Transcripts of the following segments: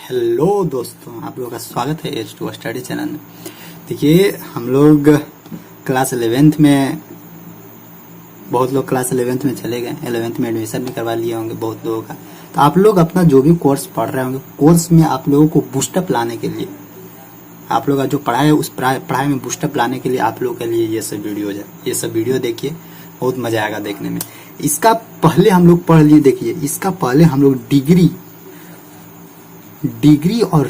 Hello दोस्तों, आप लोगों का स्वागत है H2 स्टडी चैनल में। देखिए, हम लोग क्लास 11th में, बहुत लोग क्लास 11th में चले गए, 11th में एडमिशन भी करवा लिए होंगे बहुत लोगों का। तो आप लोग अपना जो भी कोर्स पढ़ रहे होंगे, कोर्स में आप लोगों को बूस्टअप लाने के लिए, आप लोग का जो पढ़ाई है उस पढ़ाई में बूस्टअप लाने के लिए आप लोगों के लिए ये सब वीडियोज है। ये सब वीडियो देखिए, बहुत मजा आएगा देखने में। इसका पहले हम लोग पढ़ लिए, देखिए इसका पहले हम लोग डिग्री और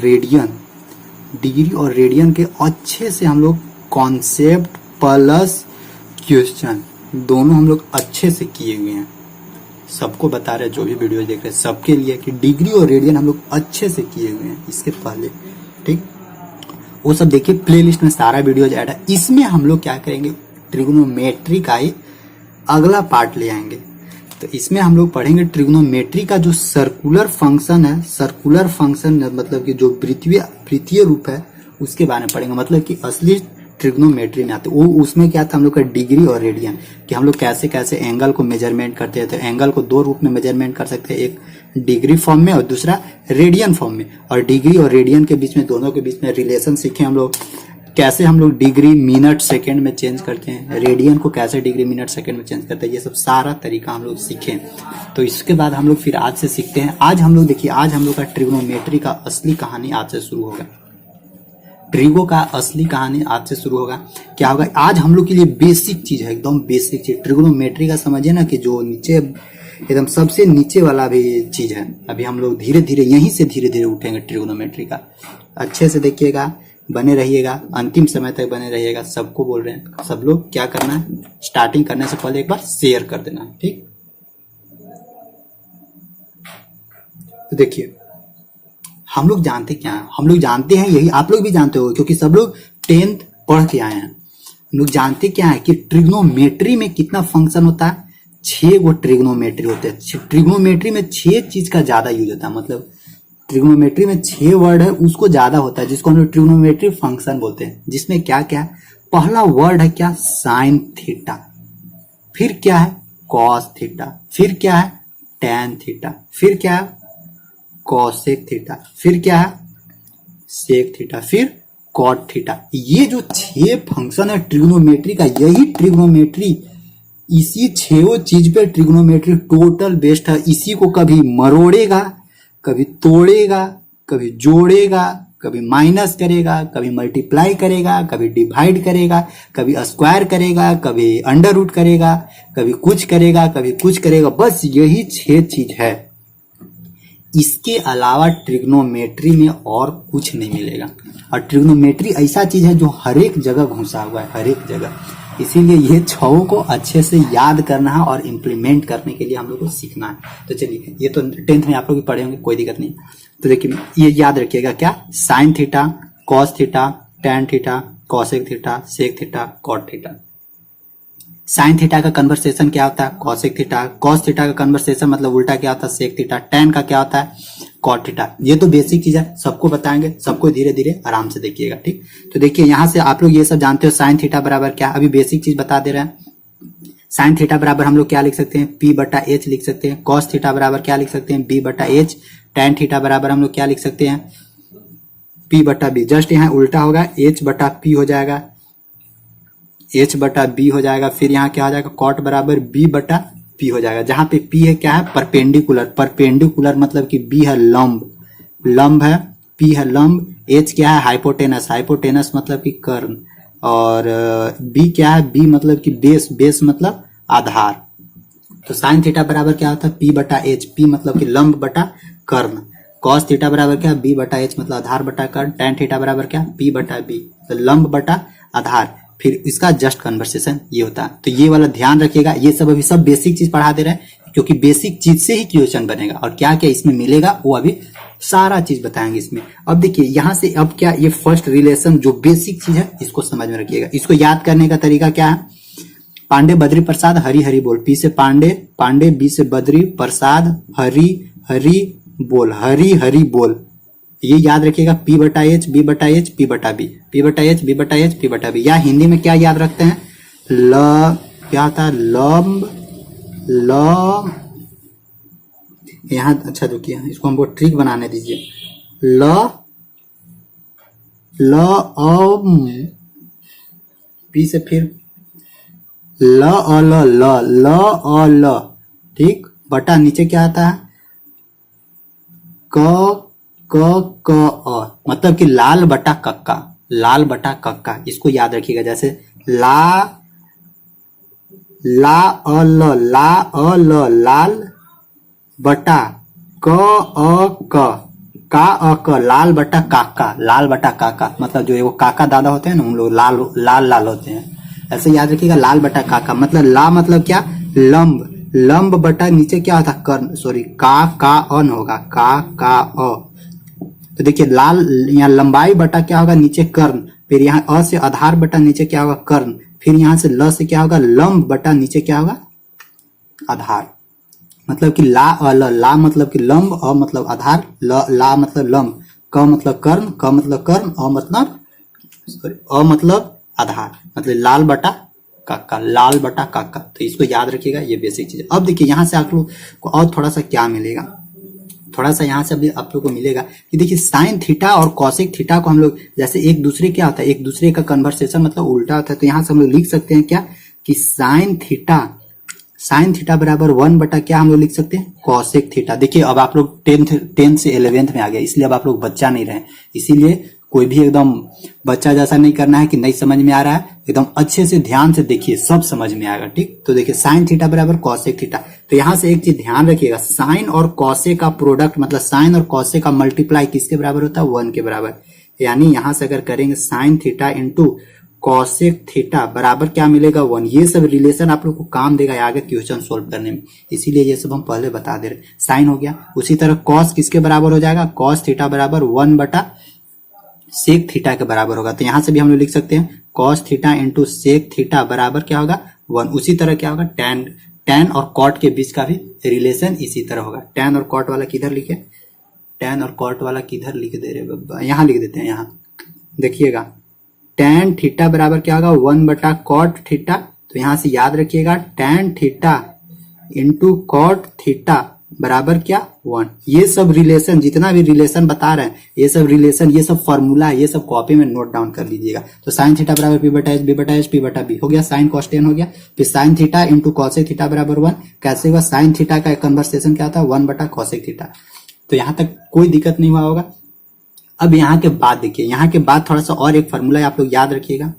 रेडियन के अच्छे से हम लोग कॉन्सेप्ट प्लस क्वेश्चन दोनों हम लोग अच्छे से किए हुए हैं। सबको बता रहे, जो भी वीडियो देख रहे हैं सबके लिए, कि डिग्री और रेडियन हम लोग अच्छे से किए हुए हैं इसके पहले। ठीक, वो सब देखिए, प्लेलिस्ट में सारा वीडियो ऐड है। इसमें हम लोग क्या करेंगे, ट्रिग्नोमेट्री का ही अगला पार्ट ले आएंगे। तो इसमें हम लोग पढ़ेंगे ट्रिग्नोमेट्री का जो सर्कुलर फंक्शन है, सर्कुलर फंक्शन मतलब कि जो वृत्तीय रूप है उसके बारे में पढ़ेंगे। मतलब कि असली ट्रिग्नोमेट्री में आते वो, उसमें क्या था हम लोग का डिग्री और रेडियन, कि हम लोग कैसे कैसे एंगल को मेजरमेंट करते हैं। तो एंगल को दो रूप में मेजरमेंट कर सकते हैं, एक डिग्री फॉर्म में और दूसरा रेडियन फॉर्म में। और डिग्री और रेडियन के बीच में, दोनों के बीच में रिलेशन सीखे हम लोग। कैसे हम लोग डिग्री मिनट सेकंड में चेंज करते हैं, रेडियन को कैसे डिग्री मिनट सेकंड में चेंज करते हैं, ये सब सारा तरीका हम लोग सीखें। तो इसके बाद हम लोग फिर आज से सीखते हैं। आज हम लोग देखिए, आज हम लोग का ट्रिग्नोमेट्री का असली कहानी आज से शुरू होगा। ट्रिगो का असली कहानी आज से शुरू होगा। क्या होगा आज हम लोग के लिए बेसिक चीज है, एकदम बेसिक चीज ट्रिग्नोमेट्री का। समझिए ना कि जो नीचे एकदम सबसे नीचे वाला भी चीज है। अभी हम लोग धीरे धीरे यहीं से धीरे धीरे उठेंगे ट्रिग्नोमेट्री का। अच्छे से देखिएगा, बने रहिएगा, अंतिम समय तक बने रहिएगा। सबको बोल रहे हैं, सब लोग क्या करना है, स्टार्टिंग करने से पहले एक बार शेयर कर देना है। ठीक, तो देखिए हम लोग जानते क्या है, हम लोग जानते हैं यही, आप लोग भी जानते हो क्योंकि सब लोग 10th पढ़ के आए हैं। हम लोग जानते क्या है कि ट्रिग्नोमेट्री में कितना फंक्शन होता है, 6 गो ट्रिग्नोमेट्री होते हैं। ट्रिग्नोमेट्री में 6 चीज का ज्यादा यूज होता है। मतलब ट्रिग्नोमेट्री में 6 वर्ड है, उसको ज्यादा होता है, जिसको हम लोग ट्रिग्नोमेट्री फंक्शन बोलते हैं। जिसमें क्या क्या, पहला वर्ड है क्या, साइन थीटा, फिर क्या है कॉस थीटा, फिर क्या है टैन थीटा, फिर क्या है कॉसेक थीटा, फिर क्या है सेक थीटा, फिर कॉट थीटा। ये जो 6 फंक्शन है ट्रिग्नोमेट्री का, यही ट्रिग्नोमेट्री, इसी 6 चीज पे ट्रिग्नोमेट्री टोटल बेस्ड है। इसी को कभी मरोड़ेगा, कभी तोड़ेगा, कभी जोड़ेगा, कभी माइनस करेगा, कभी मल्टीप्लाई करेगा, कभी डिवाइड करेगा, कभी स्क्वायर करेगा, कभी अंडर रूट करेगा, कभी कुछ करेगा, कभी कुछ करेगा। बस यही 6 चीज है। इसके अलावा ट्रिग्नोमेट्री में और कुछ नहीं मिलेगा। और ट्रिग्नोमेट्री ऐसा चीज है जो हर एक जगह घुसा हुआ है, हर एक जगह। इसीलिए ये 6 को अच्छे से याद करना है और इम्प्लीमेंट करने के लिए हम लोग को सीखना है। तो चलिए, ये तो 10th में आप लोग भी पढ़े होंगे, कोई दिक्कत नहीं। तो देखिए, ये याद रखिएगा क्या, sine theta, cos theta, tan theta, cosec theta, sec theta, cot theta. Sine theta का कन्वर्सेशन क्या होता है, कॉसेक थीटा। कॉस थीटा का कन्वर्सेशन मतलब उल्टा क्या होता है, सेक थीटा। टैन का क्या होता है, कॉट थीटा। ये तो बेसिक चीज है, सबको बताएंगे, सबको धीरे धीरे आराम से देखिएगा। ठीक, तो देखिए यहां से आप लोग ये सब जानते हो, साइन थीटा बराबर क्या, अभी बेसिक चीज बता दे रहे हैं। साइन थीटा बराबर हम लोग क्या लिख सकते हैं, P/H लिख सकते हैं। कॉस थीटा बराबर क्या लिख सकते हैं, B/H। टैन थीटा बराबर हम लोग क्या लिख सकते हैं, P/B। जस्ट यहाँ उल्टा होगा, H/P हो जाएगा, H/B हो जाएगा। फिर यहाँ क्या हो जाएगा, कॉट बराबर B/P हो जाएगा। जहां पे P है क्या है, परपेंडिकुलर। परपेंडिकुलर मतलब कि B है लंब, लंब है, P है लंब। H क्या है, हाइपोटेनस, हाइपोटेनस मतलब कि कर्ण। और B क्या है, B मतलब कि बेस, बेस मतलब आधार। तो साइन थीटा बराबर क्या होता है, P/H। P मतलब कि लंब बटा कर्ण। कॉस थीटा बराबर क्या, B/H मतलब आधार बटा कर्ण। टैन थीटा बराबर क्या, P/B तो लंब बटा आधार। फिर इसका जस्ट कन्वर्सेशन ये होता है। तो ये वाला ध्यान रखिएगा। ये सब अभी सब बेसिक चीज पढ़ा दे रहे हैं, क्योंकि बेसिक चीज से ही क्वेश्चन बनेगा। और क्या क्या इसमें मिलेगा वो अभी सारा चीज बताएंगे इसमें। अब देखिए यहाँ से, अब क्या, ये फर्स्ट रिलेशन जो बेसिक चीज है इसको समझ में रखिएगा। इसको याद करने का तरीका क्या है, पांडे बद्री प्रसाद हरी हरी बोल। P से पांडे, पांडे, B से बद्री, प्रसाद, हरी हरी बोल, हरी हरी बोल। ये याद रखिएगा, P/H, B/H, P/B, P/H, B/H, P/B। या हिंदी में क्या याद रखते हैं, क्या था, लंब, ल, यहाँ अच्छा रुकिए, इसको हमको ट्रिक बनाने दीजिए। ल ल पी से फिर ल अ ल ल ल अ ल, ठीक, बटा नीचे क्या आता है क क अ, मतलब कि लाल बटा कक्का, लाल बटा कक्का, इसको याद रखिएगा। जैसे ला ला अ ल, ला अ ल लाल बटा क अ का अ क, लाल बटा काका, लाल बटा काका, मतलब जो वो काका दादा होते हैं ना उन लोग लाल लाल लाल होते हैं, ऐसे याद रखिएगा। लाल बटा काका मतलब ला मतलब क्या लंब, लंब बटा नीचे क्या होता कर्ण, सॉरी का अन होगा, का अ। तो देखिए लाल यहाँ लंबाई बटा क्या होगा नीचे कर्ण, फिर यहाँ अ से आधार बटा नीचे क्या होगा कर्ण, फिर यहाँ से ल से क्या होगा लंब बटा नीचे क्या होगा आधार, मतलब कि ला अ ल, ला मतलब कि लंब, अ मतलब आधार, ला मतलब लंब, क मतलब कर्ण, क मतलब कर्ण, अ मतलब सॉरी अ मतलब आधार, मतलब लाल बटा काका, लाल बटा काका। तो इसको याद रखिएगा, ये बेसिक चीज। अब देखिए यहाँ से आप लोग को और थोड़ा सा क्या मिलेगा, थोड़ा सा यहाँ से अभी आप लोग को मिलेगा कि देखिए साइन थीटा और कॉसेक थीटा को हम लोग जैसे एक दूसरे क्या होता है, एक दूसरे का कन्वर्सेशन मतलब उल्टा होता है, तो यहाँ से हम लोग लिख सकते हैं क्या कि साइन थीटा बराबर 1 बटा क्या हम लोग लिख सकते हैं कॉसेक थीटा। देखिए अब आप लोग 10th से 11th में आ गए, इसलिए अब आप लोग बच्चा नहीं रहे, इसीलिए कोई भी एकदम बच्चा जैसा नहीं करना है कि नहीं समझ में आ रहा है, एकदम अच्छे से ध्यान से देखिए सब समझ में आएगा, ठीक। तो देखिए साइन थीटा बराबर कॉसेक थीटा, तो यहाँ से एक चीज ध्यान रखिएगा, साइन और कॉसे का प्रोडक्ट मतलब साइन और कॉसे का मल्टीप्लाई किसके बराबर होता है 1 के बराबर, यानी यहाँ से अगर करेंगे sine theta into cosec theta बराबर क्या मिलेगा 1। ये सब रिलेशन आप लोग को काम देगा आगे क्वेश्चन सोल्व करने में, इसीलिए ये सब हम पहले बता दे रहे। साइन हो गया, उसी तरह कॉस किसके बराबर हो जाएगा कॉस थीटा बराबर 1 बटा सेक थीटा के बराबर होगा, तो यहां से भी हम लोग लिख सकते हैं cos theta into sec theta बराबर क्या होगा 1। उसी तरह क्या होगा टैन और कॉट के बीच का भी रिलेशन इसी तरह होगा। टैन और कॉट वाला किधर लिखे, टैन और कॉट वाला किधर लिख दे रहे बाबा, यहाँ लिख देते हैं, यहाँ देखिएगा टैन थीटा बराबर क्या होगा 1 बटा कॉट थीटा, तो यहां से याद रखिएगा tan theta into cot theta बराबर क्या 1। ये सब रिलेशन जितना भी रिलेशन बता रहे हैं, ये सब रिलेशन, ये सब फॉर्मूला है, ये सब कॉपी में नोट डाउन कर लीजिएगा। तो साइन थीटा बराबर पी बटा एच, बी बटा एच, पी बटा बी हो गया, साइन कॉस टेन हो गया, फिर sine theta into cosec theta बराबर 1, कैसे हुआ साइन थीटा का कन्वर्सेशन क्या था 1 बटा कॉसेक थीटा। तो यहाँ तक कोई दिक्कत नहीं हुआ होगा। अब यहाँ के बाद देखिए, यहाँ के बाद थोड़ा सा और एक फॉर्मूला आप लोग याद रखिएगा,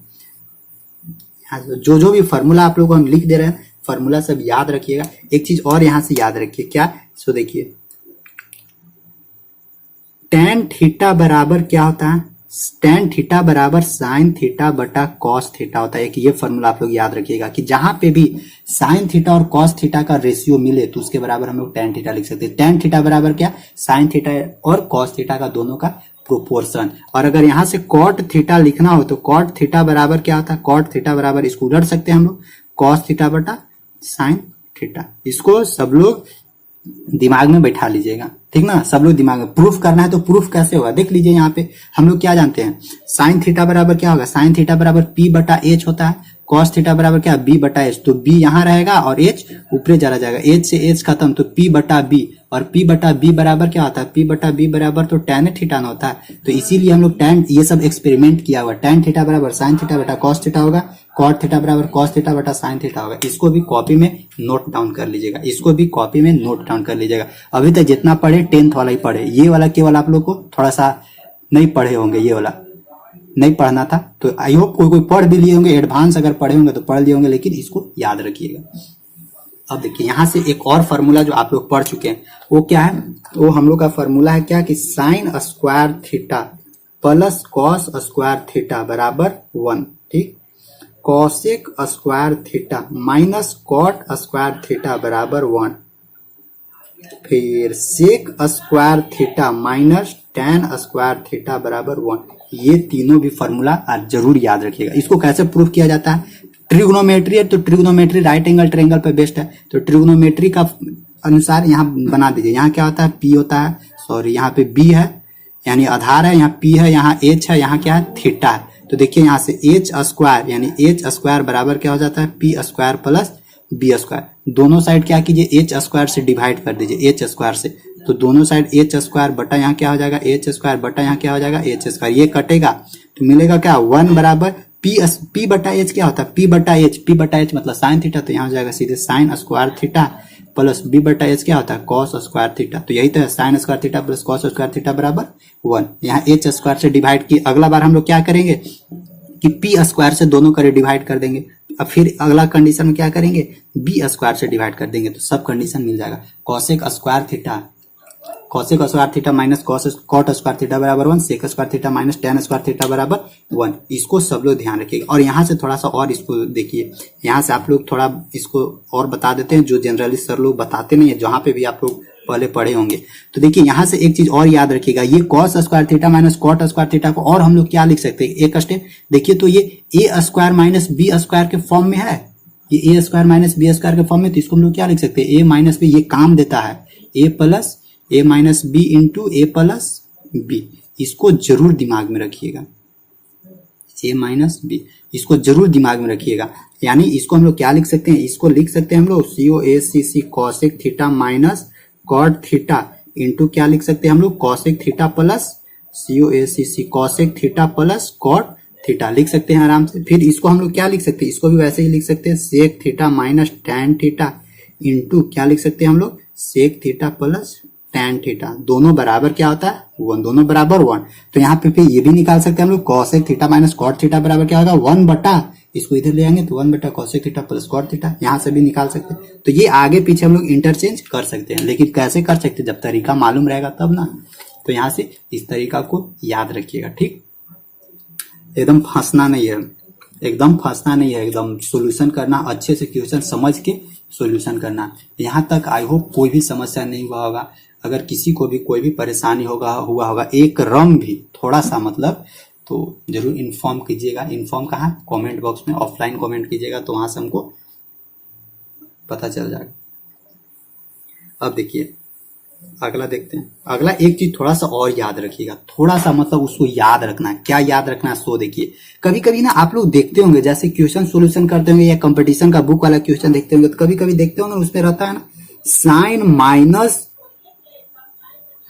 जो भी फॉर्मूला आप लोग को हम लिख दे रहे हैं फॉर्मूला सब याद रखिएगा। एक चीज और यहाँ से याद रखिए क्या, सो देखिए टेन थीटा बराबर क्या होता है, टेन थीटा बराबर साइन थीटा बटा कॉस थीटा होता है। एक ये फॉर्मूला आप लोग याद रखिएगा कि जहां पे भी साइन थीटा और कॉस थीटा का रेशियो मिले तो उसके बराबर हम लोग टेन थीटा लिख सकते हैं। टेन थीटा बराबर क्या, साइन थीटा और कॉस थीटा का दोनों का प्रोपोर्शन। और अगर यहां से कॉट थीटा लिखना हो तो कॉट थीटा बराबर क्या होता है, कॉट थीटा बराबर इसको उलट सकते हैं हम लोग कॉस थीटा बटा साइन थीटा। इसको सब लोग दिमाग में बैठा लीजिएगा, ठीक ना, सब लोग दिमाग में। प्रूफ करना है तो प्रूफ कैसे होगा देख लीजिए, यहाँ पे हम लोग क्या जानते हैं साइन थीटा बराबर क्या होगा, साइन थीटा बराबर पी बटा एच होता है, कॉस थीटा बराबर क्या बी बटा एच, तो बी यहाँ रहेगा और एच ऊपरे चला जाएगा, एच से एच खत्म तो पी बटा बी, और पी बटा बी बराबर क्या होता है, पी बटा बी बराबर तो टेन थीटा ना होता है। तो इसीलिए हम लोग टेन ये सब एक्सपेरिमेंट किया हुआ, टेन थीटा बराबर साइन थीटा बटा कॉस थीटा होगा, कॉट थीटा बराबर कॉस थीटा बटा साइन थीटा होगा। इसको भी कॉपी में नोट डाउन कर लीजिएगा, इसको भी कॉपी में नोट डाउन कर लीजिएगा। अभी तक जितना पढ़े 10th वाला ही पढ़े, ये वाला केवल आप लोग को थोड़ा सा नहीं पढ़े होंगे, ये वाला नहीं पढ़ना था, तो आई होप कोई पढ़ भी लिए होंगे, एडवांस अगर पढ़े होंगे तो पढ़ लिए होंगे, लेकिन इसको याद रखिएगा। अब देखिए यहाँ से एक और फॉर्मूला जो आप लोग पढ़ चुके हैं वो क्या है, वो हम लोग का फॉर्मूला है क्या कि sine square theta plus cos square theta बराबर 1, ठीक, cosec square theta minus cot square theta बराबर 1, फिर sec square theta minus tan square theta बराबर 1। ये तीनों भी फॉर्मूला जरूर याद रखिएगा। इसको कैसे प्रूफ किया जाता है, ट्रिग्नोमेट्री है तो ट्रिग्नोमेट्री राइट एंगल ट्रायंगल पे बेस्ट है, तो ट्रिग्नोमेट्री का अनुसार यहाँ बना दीजिए। यहाँ क्या होता है पी होता है, सॉरी यहाँ पे बी है यानी आधार है, यहाँ पी है, यहाँ एच है, यहाँ क्या है थीटा है। तो देखिए यहाँ से एच स्क्वायर यानी एच स्क्वायर बराबर क्या हो जाता है P square plus B square. दोनों साइड क्या कीजिए एच स्क्वायर से डिवाइड कर दीजिए, एच स्क्वायर से, तो दोनों साइड एच स्क्वायर बटा यहाँ क्या हो जाएगा एच स्क्वायर बटा यहाँ क्या हो जाएगा एच स्क्वायर, ये कटेगा तो मिलेगा क्या 1 बराबर पी बटा एच क्या होता है पी बटा एच मतलब साइन थीटा, तो यहाँ हो जाएगा सीधे sine square theta plus B बटा एच क्या होता है कॉस स्क्वायर थीटा। तो यही तो है sign square theta plus cos square theta बराबर 1। यहाँ एच स्क्वायर से डिवाइड की, अगला बार हम लोग क्या करेंगे कि पी स्क्वायर से दोनों करे डिवाइड कर देंगे। अब फिर अगला कंडीशन में क्या करेंगे बी स्क्वायर से डिवाइड कर देंगे, तो सब कंडीशन मिल जाएगा। Cosec square theta minus cot square theta बराबर 1, sec square theta minus tan square theta बराबर 1। इसको सब लोग ध्यान रखिएगा। और यहाँ से थोड़ा सा और इसको देखिए, यहाँ से आप लोग थोड़ा इसको और बता देते हैं जो जनरली सर लोग बताते नहीं है, जहाँ पे भी आप लोग पहले पढ़े होंगे। तो देखिए यहाँ से एक चीज और याद रखिएगा, ये cos square theta minus cot square theta को और हम लोग क्या लिख सकते हैं एक स्टेप देखिए, तो ये ए स्क्वायर माइनस बी स्क्वायर के फॉर्म में है, ये ए स्क्वायर माइनस बी स्क्वायर के फॉर्म में, तो इसको हम लोग क्या लिख सकते हैं ए माइनस बी, ये काम देता है ए प्लस ए माइनस बी इंटू ए प्लस बी। इसको जरूर दिमाग में रखिएगा, ए माइनस बी, इसको जरूर दिमाग में रखिएगा। यानी इसको हम लोग क्या लिख सकते हैं, इसको लिख सकते हैं हम लोग C O A C C cosec theta minus cot theta into क्या लिख सकते हैं हम लोग cosec theta plus C O A C C cosec theta plus cot theta लिख सकते हैं आराम से। फिर इसको हम लोग क्या लिख सकते हैं, इसको भी वैसे ही लिख सकते हैं sec theta minus tan theta into क्या लिख सकते हैं हम लोग sec theta plus tan theta, दोनों बराबर क्या होता है 1, दोनों बराबर 1। तो यहाँ पे फिर ये भी निकाल सकते हैं हम लोग cosec theta minus cot theta बराबर क्या होगा 1 बटा, इसको इधर ले आएंगे तो 1 बटा cosec theta plus cot theta, यहाँ से भी निकाल सकते हैं। तो ये आगे पीछे हम लोग इंटरचेंज कर सकते हैं, लेकिन कैसे कर सकते हैं जब तरीका मालूम रहेगा तब ना। तो यहाँ से इस तरीका को याद रखिएगा, ठीक, एकदम फंसना नहीं है, एकदम फंसना नहीं है, एकदम सोल्यूशन करना, अच्छे से क्वेश्चन समझ के सोल्यूशन करना। यहाँ तक आई होप कोई भी समस्या नहीं हुआ होगा। अगर किसी को भी कोई भी परेशानी हुआ होगा एक रम भी थोड़ा सा मतलब, तो जरूर इन्फॉर्म कीजिएगा। इन्फॉर्म कहाँ, कमेंट बॉक्स में ऑफलाइन कमेंट कीजिएगा, तो वहां से हमको पता चल जाएगा। अब देखिए अगला देखते हैं। अगला एक चीज थोड़ा सा और याद रखिएगा, थोड़ा सा मतलब उसको याद रखना है। क्या याद रखना है सो देखिए, कभी कभी ना आप लोग देखते होंगे जैसे क्वेश्चन सोल्यूशन करते होंगे या कंपटीशन का बुक वाला क्वेश्चन देखते होंगे, तो कभी कभी देखते होंगे उसमें रहता है ना साइन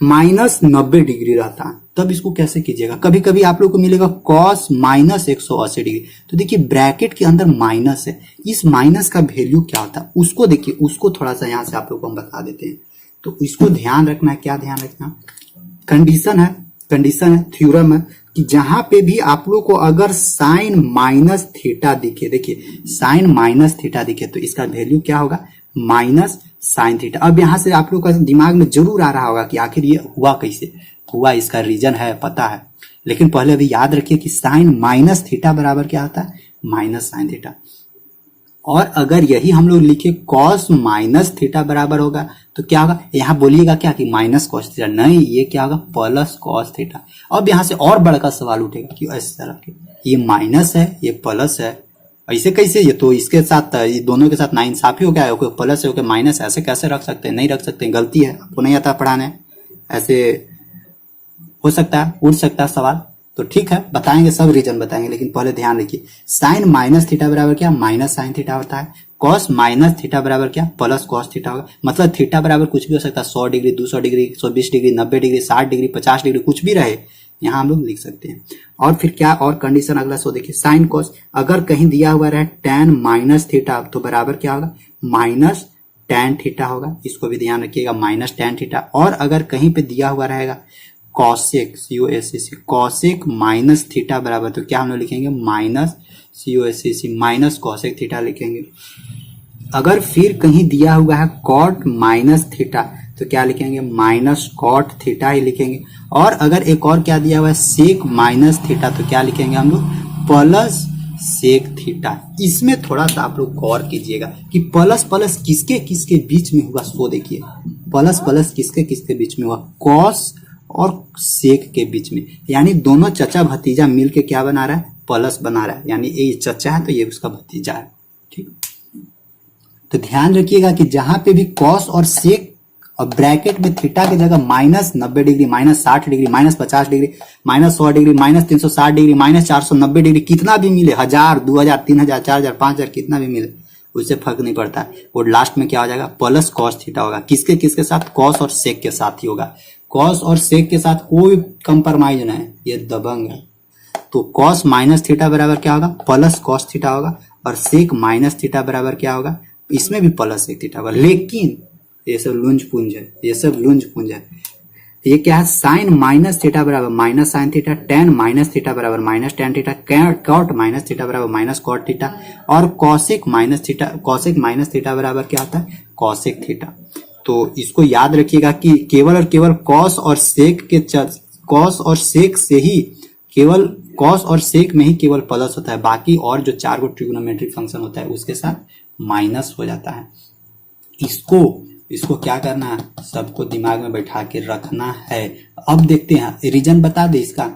माइनस 90 डिग्री रहता है, तब इसको कैसे कीजिएगा। कभी कभी आप लोग को मिलेगा कॉस माइनस 180 डिग्री, तो देखिए ब्रैकेट के अंदर माइनस है, इस माइनस का वैल्यू क्या होता है उसको देखिए, उसको थोड़ा सा यहाँ से आप लोग को हम बता देते हैं। तो इसको ध्यान रखना है, क्या ध्यान रखना, कंडीशन है थ्योरम है कि जहां पे भी आप लोग को अगर साइन माइनस थीटा दिखे, देखिए साइन माइनस थीटा दिखे तो इसका वैल्यू क्या होगा माइनस साइन थीटा। अब यहां से आप लोग का दिमाग में जरूर आ रहा होगा कि आखिर ये हुआ कैसे हुआ, इसका रीजन है पता है, लेकिन पहले अभी याद रखिए कि साइन माइनस थीटा बराबर क्या होता है माइनस साइन थीटा। और अगर यही हम लोग लिखे कॉस माइनस थीटा बराबर होगा तो क्या होगा, यहाँ बोलिएगा क्या कि माइनस कॉस थीटा, नहीं ये क्या होगा प्लस कॉस थीटा। अब यहाँ से और बड़ा सवाल उठेगा कि इस तरह के ये माइनस है ये प्लस है, ऐसे कैसे, ये तो इसके साथ ये दोनों के साथ नाइंसाफी हो गया है, प्लस है ओके माइनस, ऐसे कैसे रख सकते हैं, नहीं रख सकते, गलती है, आपको नहीं आता पढ़ाने, ऐसे हो सकता है उठ सकता है सवाल। तो ठीक है बताएंगे, सब रीजन बताएंगे, लेकिन पहले ध्यान रखिए साइन माइनस थीटा बराबर क्या माइनस साइन थीटा होता है, कॉस माइनस थीटा बराबर क्या प्लस कॉस थीटा होगा। मतलब थीटा बराबर कुछ भी हो सकता है, 100 degree 200 degree 120 degree 90 degree 60 degree 50 degree कुछ भी रहे, यहाँ हम लोग लिख सकते हैं। और फिर क्या और कंडीशन अगला सो देखिए, साइन कॉस अगर कहीं दिया हुआ रहे टेन माइनस थीटा तो बराबर क्या होगा माइनस टेन थीटा होगा, इसको भी ध्यान रखिएगा माइनस टेन थीटा। और अगर कहीं पे दिया हुआ रहेगा cosec COSEC cosec minus theta बराबर, तो क्या हम लोग लिखेंगे minus COSEC minus cosec theta लिखेंगे। अगर फिर कहीं दिया हुआ है कॉट माइनस थीटा तो क्या लिखेंगे माइनस कॉट थीटा ही लिखेंगे। और अगर एक और क्या दिया हुआ है सेक माइनस थीटा तो क्या लिखेंगे हम लोग प्लस सेक थीटा। इसमें थोड़ा सा आप लोग गौर कीजिएगा कि प्लस प्लस किसके किसके बीच में हुआ, सो देखिए प्लस प्लस किसके किसके बीच में हुआ, कॉस और सेक के बीच में, यानी दोनों चचा भतीजा मिलके क्या बना रहा है प्लस बना रहा है, यानी ये चचा है तो ये उसका भतीजा है, ठीक। तो ध्यान रखिएगा कि जहां पे भी कॉस और सेक और ब्रैकेट में थीटा की जगह minus 90 degree minus 60 degree minus 50 degree minus 100 degree minus 360 degree minus 490 degree कितना भी मिले, 1000 2000 3000 4000 5000 कितना भी मिले, उससे फर्क नहीं पड़ता, वो लास्ट में क्या हो जाएगा प्लस कॉस थीटा होगा। किसके किसके साथ, कॉस और सेक के साथ ही होगा। कॉस और सेक के साथ कोई कंप्रोमाइज नहीं है, ये दबंग है। तो कॉस माइनस थीटा बराबर क्या होगा, प्लस कॉस थीटा होगा, और सेक माइनस थीटा बराबर क्या होगा, इसमें भी प्लस सेक थीटा होगा। लेकिन ये सब लुंज पुंज है, ये सब लुंज पुंज है। ये क्या है, साइन माइनस थीटा बराबर minus sine theta, tan minus theta बराबर minus tan theta, cot minus theta बराबर माइनस कॉट थीटा, और cosec minus theta, cosec minus theta बराबर क्या होता है, कॉसेक थीटा। तो इसको याद रखिएगा कि केवल और केवल कॉस और सेक के कॉस और सेक से ही, केवल कॉस और सेक में ही केवल प्लस होता है, बाकी और जो 4 को ट्रिग्नोमेट्रिक फंक्शन होता है उसके साथ माइनस हो जाता है। इसको क्या करना है, सबको दिमाग में बैठा के रखना है। अब देखते हैं, रीजन बता दे इसका,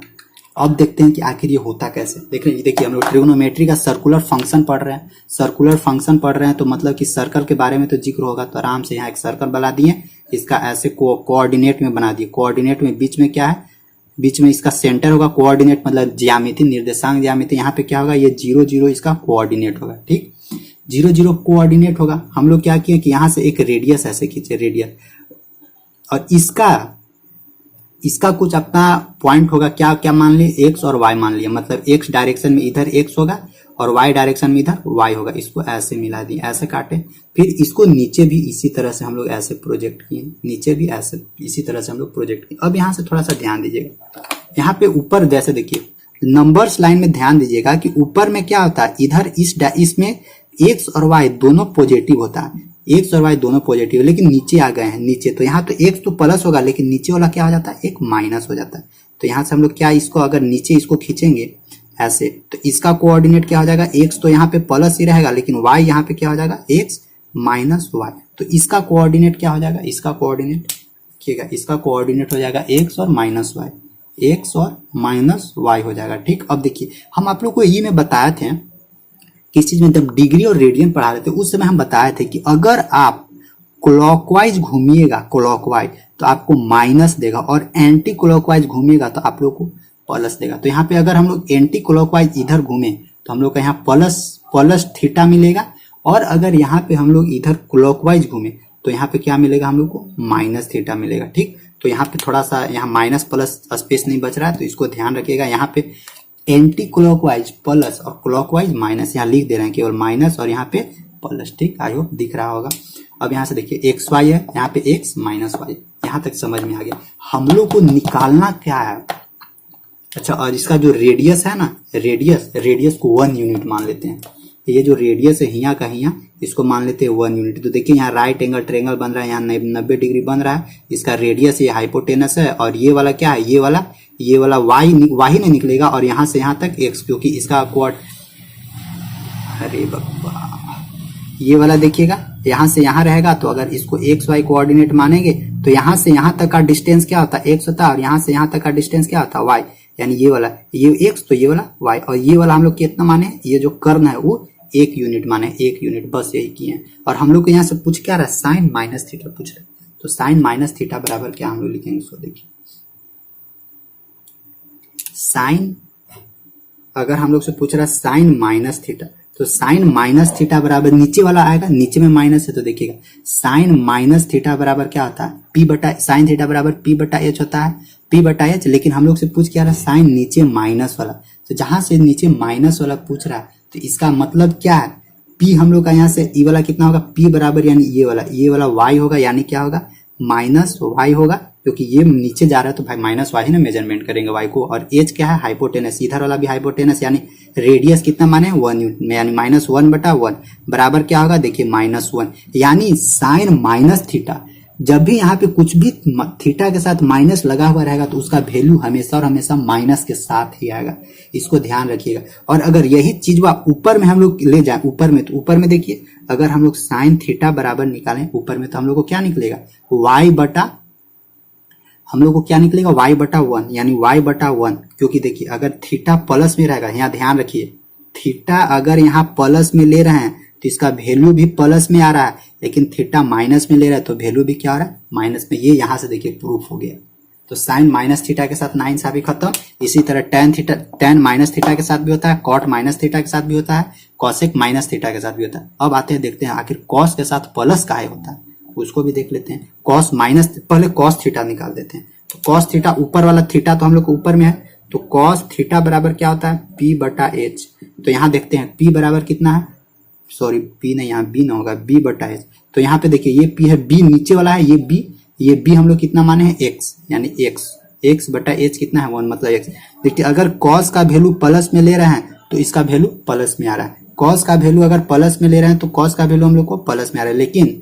अब देखते हैं कि आखिर ये होता कैसे। देखिए हम लोग ट्रिग्नोमेट्री का सर्कुलर फंक्शन पढ़ रहे हैं, सर्कुलर फंक्शन पढ़ रहे हैं तो मतलब कि सर्कल के बारे में तो जिक्र होगा। तो आराम से यहाँ एक सर्कल बना दिए, इसका ऐसे कोऑर्डिनेट में बना दिए। कोऑर्डिनेट में बीच में क्या है, बीच में इसका सेंटर होगा। कोऑर्डिनेट मतलब ज्यामिति, निर्देशांक ज्यामिति। यहाँ पे क्या होगा, ये 0 0 इसका कोऑर्डिनेट होगा। ठीक, 0 0 कोऑर्डिनेट होगा। हम लोग क्या किए कि यहाँ से एक रेडियस ऐसे खींचे, रेडियस, और इसका कुछ अपना पॉइंट होगा। क्या क्या मान लिए, एक्स और वाई मान लिया। मतलब एक्स डायरेक्शन में इधर एक्स होगा और वाई डायरेक्शन में इधर वाई होगा। इसको ऐसे मिला दिए, ऐसे काटे। फिर इसको नीचे भी इसी तरह से हम लोग ऐसे प्रोजेक्ट किए, नीचे भी ऐसे इसी तरह से हम लोग प्रोजेक्ट किए। अब यहाँ से थोड़ा सा ध्यान दीजिएगा, यहाँ पे ऊपर जैसे देखिए नंबर्स लाइन में ध्यान दीजिएगा कि ऊपर में क्या होता है, इधर इसमें एक्स और वाई दोनों पॉजिटिव होता है, एक्स और वाई दोनों पॉजिटिव, लेकिन नीचे आ गए हैं नीचे, तो यहाँ तो एक्स तो प्लस होगा लेकिन नीचे वाला क्या हो जाता है, एक माइनस हो जाता है। तो यहाँ से हम लोग क्या, इसको अगर नीचे इसको खींचेंगे ऐसे, तो इसका कोऑर्डिनेट क्या हो जाएगा, एक्स तो यहाँ पे प्लस ही रहेगा लेकिन वाई यहाँ पे क्या हो जाएगा, एक्स माइनस वाई। तो इसका कोऑर्डिनेट क्या हो जाएगा, इसका कोऑर्डिनेट देखिएगा, इसका कोऑर्डिनेट हो जाएगा एक्स और माइनस वाई, एक्स और माइनस वाई हो जाएगा। ठीक, अब देखिए हम आप लोग को ये में बताए थे किस चीज में, जब डिग्री और रेडियन पढ़ा रहे थे उस समय हम बताए थे कि अगर आप क्लॉकवाइज घूमिएगा, क्लॉकवाइज, तो आपको माइनस देगा, और एंटी क्लॉकवाइज घूमिएगा तो आप लोग को प्लस देगा। तो यहाँ पे अगर हम लोग एंटी क्लॉकवाइज इधर घूमे तो हम लोग का यहाँ प्लस थीटा मिलेगा, और अगर यहाँ पे हम लोग इधर क्लॉकवाइज घूमे तो यहाँ पे क्या मिलेगा, हम लोग को माइनस थीटा मिलेगा। ठीक, तो यहाँ पे थोड़ा सा यहाँ माइनस प्लस स्पेस नहीं बच रहा है, तो इसको ध्यान रखिएगा। यहाँ पे एंटी क्लॉकवाइज प्लस और क्लॉकवाइज माइनस, यहाँ लिख दे रहे हैं केवल माइनस और यहाँ पे प्लस। ठीक, आई होप दिख रहा होगा। अब यहाँ से देखिए एक्स वाई है, यहाँ पे एक्स माइनस वाई, यहाँ तक समझ में आ गया। हम लोग को निकालना क्या है, अच्छा, और इसका जो रेडियस है ना, रेडियस को 1 यूनिट मान लेते हैं। ये जो रेडियस है हिया का हिया, इसको मान लेते हैं 1 यूनिट। तो देखिए यहाँ राइट एंगल ट्रायंगल बन रहा है, यहाँ 90 डिग्री बन रहा है। इसका रेडियस ये हाइपोटेनस है, और ये वाला क्या है, ये वाला वाई नहीं निकलेगा, और यहाँ से यहाँ तक एक्स, क्योंकि इसका क्वाड, अरे बाबा, ये वाला देखिएगा यहाँ से यहाँ रहेगा। तो अगर इसको एक्स वाई कोऑर्डिनेट मानेंगे तो यहाँ से यहाँ तक का डिस्टेंस क्या होता है, एक्स होता है, और यहाँ से यहाँ तक का डिस्टेंस क्या होता है, वाई। यानी ये वाला, ये एक्स तो ये वाला वाई, और ये वाला हम लोग कितना माने, ये जो कर्ण है वो 1 यूनिट माने, 1 यूनिट, बस यही किए हैं। और हम लोग को यहाँ से पूछ क्या रहा है, साइन माइनस थीटा पूछ रहा है। तो साइन माइनस थीटा बराबर क्या हम लोग लिखेंगे, इसको देखिए। साइन, अगर हम लोग से पूछ रहा है साइन माइनस थीटा, तो साइन माइनस थीटा बराबर नीचे वाला आएगा, नीचे में माइनस है, तो देखिएगा साइन माइनस थीटा बराबर क्या होता है, पी बटा, साइन थीटा बराबर पी बटा एच होता है, पी बटा एच। लेकिन हम लोग से पूछ क्या रहा है, साइन नीचे माइनस वाला, तो जहां से नीचे माइनस वाला पूछ रहा है तो इसका मतलब क्या है, पी हम लोग का यहाँ से ई वाला कितना होगा, पी बराबर यानी ये वाला वाई होगा, यानी क्या होगा, माइनस वाई होगा, क्योंकि ये नीचे जा रहा है तो भाई माइनस वाई ना मेजरमेंट करेंगे वाई को। और एच क्या है, हाइपोटेनस, इधर वाला भी हाइपोटेनस, यानी रेडियस कितना माने 1 यूनिट, यानी -1/1 बराबर क्या होगा, देखिए -1। यानी साइन माइनस थीटा, जब भी यहाँ पे कुछ भी थीटा के साथ माइनस लगा हुआ रहेगा तो उसका वैल्यू हमेशा और हमेशा माइनस के साथ ही आएगा, इसको ध्यान रखिएगा। और अगर यही चीज ऊपर में हम लोग ले जाए, ऊपर में, तो ऊपर में देखिए अगर हम लोग साइन थीटा बराबर निकालें ऊपर में, तो हम लोग को क्या निकलेगा, वाई बटा, हम लोग को क्या निकलेगा, y बटा 1, यानी y बटा 1। क्योंकि देखिए अगर थीटा प्लस में रहेगा, यहाँ ध्यान रखिए, थीटा अगर यहाँ प्लस में ले रहे हैं तो इसका वैल्यू भी प्लस में आ रहा है, लेकिन थीटा माइनस में ले रहा है तो वैल्यू भी क्या आ रहा है, माइनस में। ये यहाँ से देखिए प्रूफ हो गया, तो साइन माइनस थीटा के साथ नाइंसाफी खत्म। इसी तरह टेन माइनस थीटा के साथ भी होता है, कॉट माइनस थीटा के साथ भी होता है, कॉसेक माइनस थीटा के साथ भी होता है। अब आते हैं देखते हैं आखिर कॉस के साथ प्लस काहे होता है, उसको भी देख लेते हैं। कॉस माइनस, पहले कॉस थीटा निकाल देते हैं। तो कॉस थीटा, ऊपर वाला थीटा तो हम लोग को ऊपर में है, तो कॉस थीटा बराबर क्या होता है, पी बटा एच। तो यहाँ देखते हैं पी बराबर कितना है, सॉरी पी नहीं, यहाँ बी ना होगा, बी बटा एच। तो यहाँ पे देखिए ये पी है, बी नीचे वाला है, ये बी हम लोग कितना माने हैं, एक्स, यानी एक्स बटा एच कितना है, 1, मतलब एक्स। देखिए अगर कॉस का वैल्यू प्लस में ले रहे हैं तो इसका वैल्यू प्लस में आ रहा है, कॉस का वैल्यू अगर प्लस में ले रहे हैं तो कॉस का वैल्यू हम लोग को प्लस में आ रहा है। लेकिन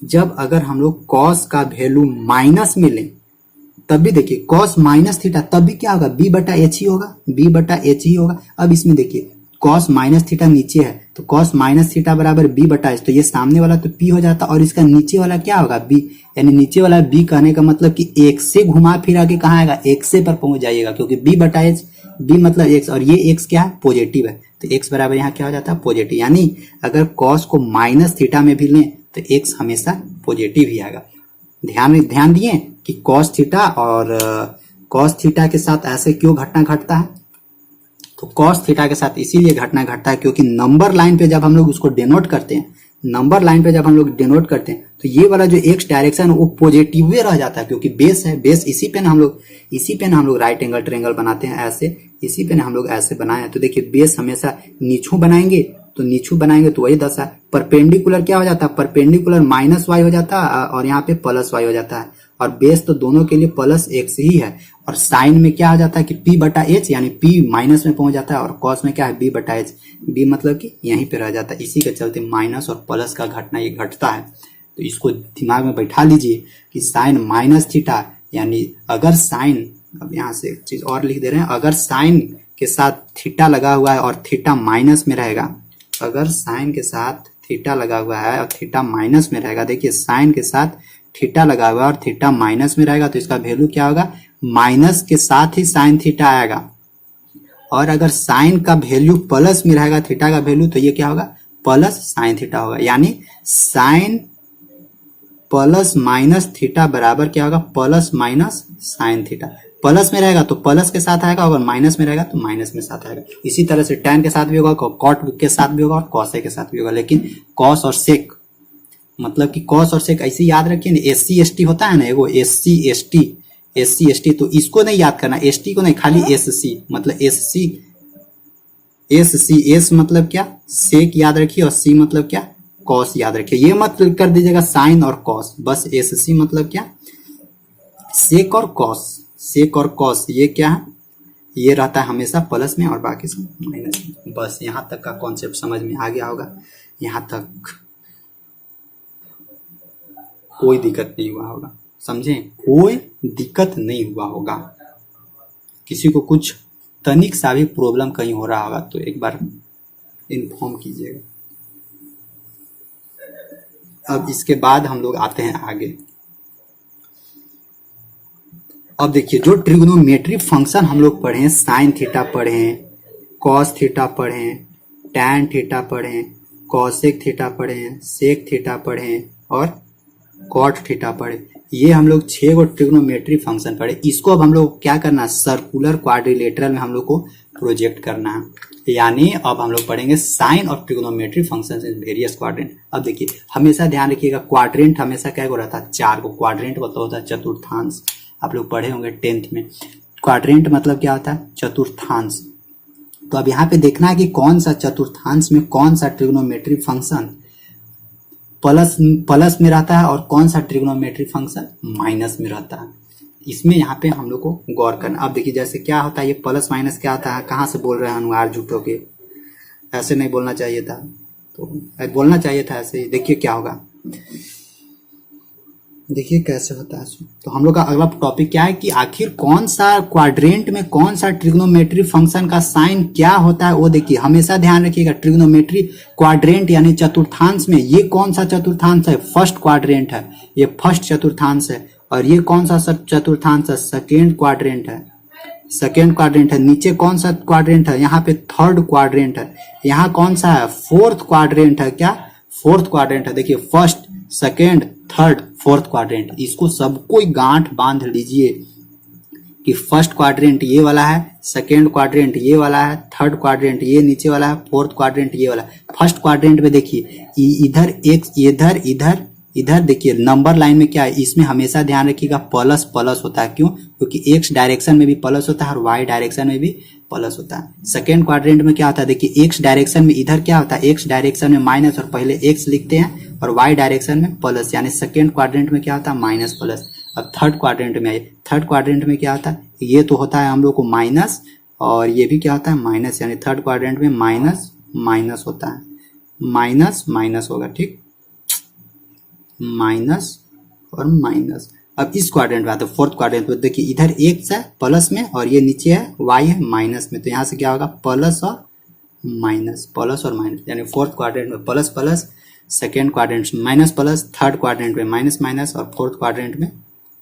जब अगर हम लोग कॉस का वैल्यू माइनस में लें तब भी देखिए कॉस माइनस थीटा, तब भी क्या होगा, बी बटा एच ही होगा, बी बटा एच ही होगा। अब इसमें देखिए कॉस माइनस थीटा नीचे है, तो कॉस माइनस थीटा बराबर बी बटा एच, तो ये सामने वाला तो पी हो जाता और इसका नीचे वाला क्या होगा, बी, यानी नीचे वाला बी कहने का मतलब कि एक से घुमा फिरा के कहाँ आएगा, एक से पर पहुंच जाइएगा, क्योंकि बी बटा एच, बी मतलब एक्स, और ये एक्स क्या है, पॉजिटिव है, तो एक्स बराबर यहाँ क्या हो जाता है, पॉजिटिव। यानी अगर कॉस को माइनस थीटा में भी लें तो एक्स हमेशा पॉजिटिव ही आएगा। ध्यान दिए कि कॉस थीटा और कॉस थीटा के साथ ऐसे क्यों घटना घटता है, तो कॉस थीटा के साथ इसीलिए घटना घटता है क्योंकि नंबर लाइन पे जब हम लोग उसको डिनोट करते हैं, नंबर लाइन पे जब हम लोग डिनोट करते हैं तो ये वाला जो एक्स डायरेक्शन वो पॉजिटिव रह जाता है, क्योंकि बेस है, बेस इसी पे ना हम लोग राइट एंगल ट्रायंगल बनाते हैं, ऐसे इसी पे ना हम लोग ऐसे बनाए हैं। तो देखिए बेस हमेशा नीचू बनाएंगे तो वही दशा है। परपेंडिकुलर क्या हो जाता है, परपेंडिकुलर माइनस वाई हो जाता है और यहाँ पे प्लस वाई हो जाता है, और बेस तो दोनों के लिए प्लस एक्स ही है। और साइन में क्या हो जाता है कि पी बटा एच, यानी पी माइनस में पहुंच जाता है, और कॉस में क्या है, बी बटा एच, बी मतलब कि यहीं पे रह जाता है। इसी के चलते माइनस और प्लस का घटना ये घटता है। तो इसको दिमाग में बैठा लीजिए कि साइन माइनस थीटा, यानी अगर साइन, अब यहाँ से एक चीज और लिख दे रहे हैं, अगर साइन के साथ थीटा लगा हुआ है और थीटा माइनस में रहेगा, अगर साइन के साथ थीटा लगा हुआ है और थीटा माइनस में रहेगा, देखिए साइन के साथ थीटा लगा हुआ है और थीटा माइनस में रहेगा, तो इसका वैल्यू क्या होगा, माइनस के साथ ही साइन थीटा आएगा। और अगर साइन का वैल्यू प्लस में रहेगा, थीटा का वैल्यू, तो ये क्या होगा, प्लस साइन थीटा होगा। यानी साइन प्लस माइनस थीटा बराबर क्या होगा, plus minus sine theta. Plus में रहेगा तो प्लस के साथ आएगा, अगर माइनस में रहेगा तो माइनस में साथ आएगा। इसी तरह से tan के साथ भी होगा, कॉट के साथ भी होगा और कॉसेक के साथ भी होगा। लेकिन कॉस और सेक, मतलब कि कॉस और सेक ऐसे याद रखिए ना, एससी एसटी होता है ना, एगो एससी एसटी, तो इसको नहीं याद करना, एसटी को नहीं, खाली एससी, मतलब एससी एस मतलब क्या, सेक याद रखिए, और सी मतलब क्या, कॉस याद रखिए। ये मत कर दीजिएगा साइन और कॉस, बस एससी मतलब क्या, सेक और कॉस, ये क्या है, ये रहता है हमेशा प्लस में और बाकी सब माइनस में। बस यहाँ तक का कॉन्सेप्ट समझ में आ गया होगा, यहाँ तक कोई दिक्कत नहीं हुआ होगा, समझे, कोई दिक्कत नहीं हुआ होगा। किसी को कुछ तनिक सा भी प्रॉब्लम कहीं हो रहा होगा तो एक बार इन्फॉर्म कीजिएगा। अब इसके बाद हम लोग आते हैं आगे। अब देखिए जो ट्रिग्नोमेट्री फंक्शन हम लोग पढ़े हैं, साइन थीटा पढ़े हैं, कॉस थीटा पढ़े हैं, टैन थीटा पढ़े हैं, कॉसेक थीटा पढ़े हैं, सेक थीटा पढ़े हैं और कॉट थीटा पढ़े, ये हम लोग 6 गो ट्रिग्नोमेट्री फंक्शन पढ़े। इसको अब हम लोग क्या करना है, सर्कुलर क्वाड्रिलेटरल में हम लोग को प्रोजेक्ट करना है। यानी अब हम लोग पढ़ेंगे साइन और trigonometry functions in various quadrant. अब देखिए हमेशा ध्यान रखिएगा, क्वाड्रेंट हमेशा क्या रहता है, 4 को। क्वाड्रेंट मतलब होता है चतुर्थांश, आप लोग पढ़े होंगे 10th में। क्वाड्रेंट मतलब क्या होता है, चतुर्थांश। तो अब यहाँ पे देखना है कि कौन सा चतुर्थांश में कौन सा ट्रिग्नोमेट्री फंक्शन प्लस में रहता है और कौन सा ट्रिग्नोमेट्री फंक्शन माइनस में रहता है। इसमें यहाँ पे हम लोग को गौर करना। अब देखिए जैसे क्या होता है, ये प्लस माइनस क्या होता है, कहाँ से बोल रहे हैं अनुहार झूठों के, ऐसे नहीं बोलना चाहिए था, तो बोलना चाहिए था ऐसे ही। देखिए क्या होगा, देखिए कैसे होता है। तो हम लोग का अगला टॉपिक क्या है कि आखिर कौन सा क्वाड्रेंट में कौन सा ट्रिग्नोमेट्री फंक्शन का साइन क्या होता है, वो देखिए हमेशा ध्यान रखिएगा। ट्रिग्नोमेट्री क्वाड्रेंट यानी चतुर्थांश में ये कौन सा चतुर्थांश है, फर्स्ट क्वाड्रेंट है, ये फर्स्ट चतुर्थांश है। और ये कौन सा चतुर्थांश है, सेकेंड क्वाड्रेंट है, सेकेंड क्वाड्रेंट है। नीचे कौन सा क्वाड्रेंट है, यहाँ पे थर्ड क्वाड्रेंट है। यहाँ कौन सा है, फोर्थ क्वाड्रेंट है, क्या फोर्थ क्वाड्रेंट है। देखिए first, second, third, fourth quadrant, इसको सबको गांठ बांध लीजिए कि फर्स्ट क्वाड्रेंट ये वाला है, सेकेंड क्वाड्रेंट ये वाला है, थर्ड क्वाड्रेंट ये नीचे वाला है, फोर्थ क्वाड्रेंट ये वाला है। फर्स्ट क्वाड्रेंट में देखिए इधर एक्स, इधर इधर इधर देखिए नंबर लाइन में क्या है, इसमें हमेशा ध्यान रखिएगा प्लस प्लस होता है। क्यों? क्योंकि एक्स डायरेक्शन में भी प्लस होता है और वाई डायरेक्शन में भी प्लस होता है। सेकेंड क्वाड्रेंट में क्या होता है, देखिए एक्स डायरेक्शन में इधर क्या होता है, एक्स डायरेक्शन में माइनस और पहले एक्स लिखते हैं और वाई डायरेक्शन में प्लस, यानी सेकेंड क्वाड्रेंट में क्या होता है, माइनस प्लस। अब थर्ड क्वाड्रेंट में आइए, थर्ड क्वाड्रेंट में क्या होता है, ये तो होता है हम लोग को माइनस और ये भी क्या होता है, माइनस, यानी थर्ड क्वाड्रेंट में माइनस माइनस होता है, माइनस माइनस होगा, ठीक, माइनस और माइनस। अब इस क्वाड्रेंट में आता है फोर्थ क्वाड्रेंट में, देखिए इधर एक्स है प्लस में और ये नीचे है वाई है माइनस में, तो यहाँ से क्या होगा, प्लस और माइनस, प्लस और माइनस, यानी फोर्थ क्वाड्रेंट में प्लस प्लस, सेकेंड क्वाड्रेंट में माइनस प्लस, थर्ड क्वाड्रेंट में माइनस माइनस और फोर्थ क्वाड्रेंट में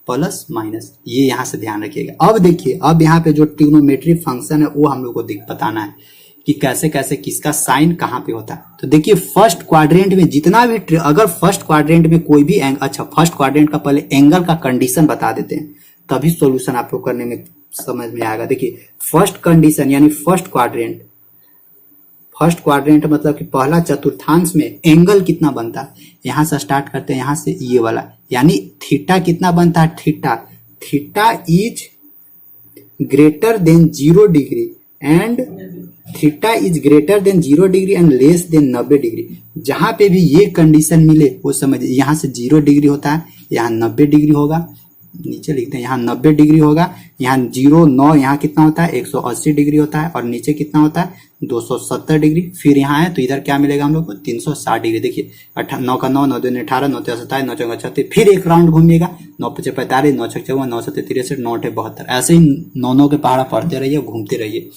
प्लस माइनस। ये यहाँ से ध्यान रखिएगा। अब देखिए, अब यहाँ पे जो ट्रिग्नोमेट्रिक फंक्शन है वो हम लोग को बताना है कि कैसे कैसे किसका साइन कहाँ पे होता है। तो देखिए फर्स्ट क्वाड्रेंट में जितना भी, अगर फर्स्ट क्वाड्रेंट में कोई भी एंगल, अच्छा फर्स्ट क्वाड्रेंट का पहले एंगल का कंडीशन बता देते हैं तभी सॉल्यूशन आप लोग करने में समझ में आएगा। देखिए फर्स्ट कंडीशन यानी फर्स्ट क्वाड्रेंट, फर्स्ट क्वाड्रेंट मतलब कि पहला चतुर्थांश में एंगल कितना बनता है, यहां से स्टार्ट करते हैं, यहां से ये वाला, यानी थीटा कितना बनता है, theta, theta is greater than 0 degree and theta is greater than 0 degree and less than 90 degree. जहां पे भी ये कंडीशन मिले वो समझिए, यहां से 0 डिग्री होता है, यहाँ 90 डिग्री होगा, नीचे लिखते हैं यहाँ 90 डिग्री होगा, यहाँ 0 9 यहाँ कितना होता है 180 डिग्री होता है और नीचे कितना होता है 270 डिग्री। फिर यहाँ है तो इधर क्या मिलेगा हम लोग को 360 डिग्री। देखिए 9 का 9, 9 2 18, 9 3 27, 9 4 36, फिर एक राउंड घूमिएगा, 9 5 45, 9 6 54, 9 7 63, 9 8 72, ऐसे ही 9 के पहाड़ा पढ़ते रहिए, घूमते रहिए।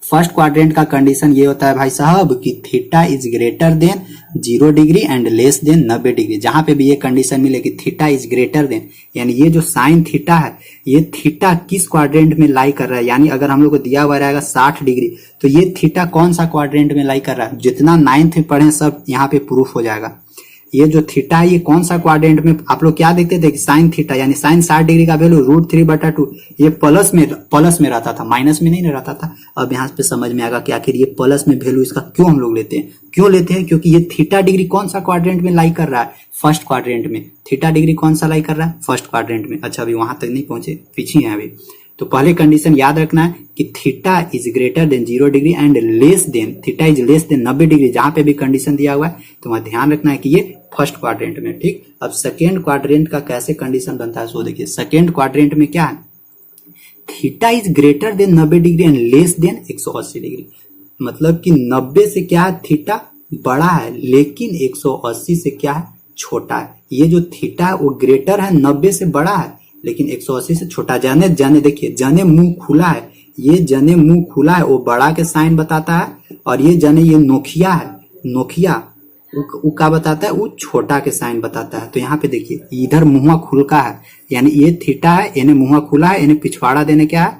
फर्स्ट क्वाड्रेंट का कंडीशन ये होता है भाई साहब कि theta is greater than 0 degree and less than 90 degree. जहां पे भी ये कंडीशन मिले कि थीटा इज ग्रेटर देन, यानी ये जो साइन थीटा है ये थीटा किस क्वाड्रेंट में लाई कर रहा है, यानी अगर हम लोग को दिया हुआ रहेगा 60 डिग्री तो ये थीटा कौन सा क्वाड्रेंट में लाई कर रहा है, जितना 9th में पढ़े सब यहाँ पे प्रूफ हो जाएगा। ये जो थीटा है ये कौन सा क्वाड्रेंट में, आप लोग क्या देखते थे कि साइन थीटा यानी साइन 60 डिग्री का वैल्यू √3/2 ये प्लस में रहता था, माइनस में नहीं रहता था। अब यहाँ पे समझ में आएगा कि आखिर ये प्लस में वैल्यू इसका क्यों हम लोग लेते हैं, क्यों लेते हैं, क्योंकि ये थीटा डिग्री कौन सा क्वाड्रेंट में लाई कर रहा है, फर्स्ट क्वाड्रेंट में। थीटा डिग्री कौन सा लाई कर रहा है, फर्स्ट क्वाड्रेंट में। अच्छा अभी वहां तक नहीं पहुंचे, पीछे हैं अभी। तो पहले कंडीशन याद रखना है कि theta is greater than 0 degree and less than, theta is less than 90 degree. जहां पे भी कंडीशन दिया हुआ है तो वहां ध्यान रखना है कि ये फर्स्ट क्वाड्रेंट में, ठीक। अब सेकेंड क्वाड्रेंट का कैसे कंडीशन बनता है सो देखिए, सेकेंड क्वाड्रेंट में क्या है, theta is greater than 90 degree and less than 180 degree. मतलब कि 90 से क्या है, थीटा बड़ा है लेकिन 180 से क्या है, छोटा है। ये जो थीटा है वो ग्रेटर है, 90 से बड़ा है लेकिन 180 से छोटा। जाने जाने देखिए, जाने मुंह खुला है, ये जने मुंह खुला है वो बड़ा के साइन बताता है और ये जने ये नोखिया है, नोखिया वो क्या बताता है, वो छोटा के साइन बताता है। तो यहाँ पे देखिए इधर मुंह खुलका है यानी ये थीटा है, इन्हें मुंह खुला है, इन्हें पिछवाड़ा देने क्या है,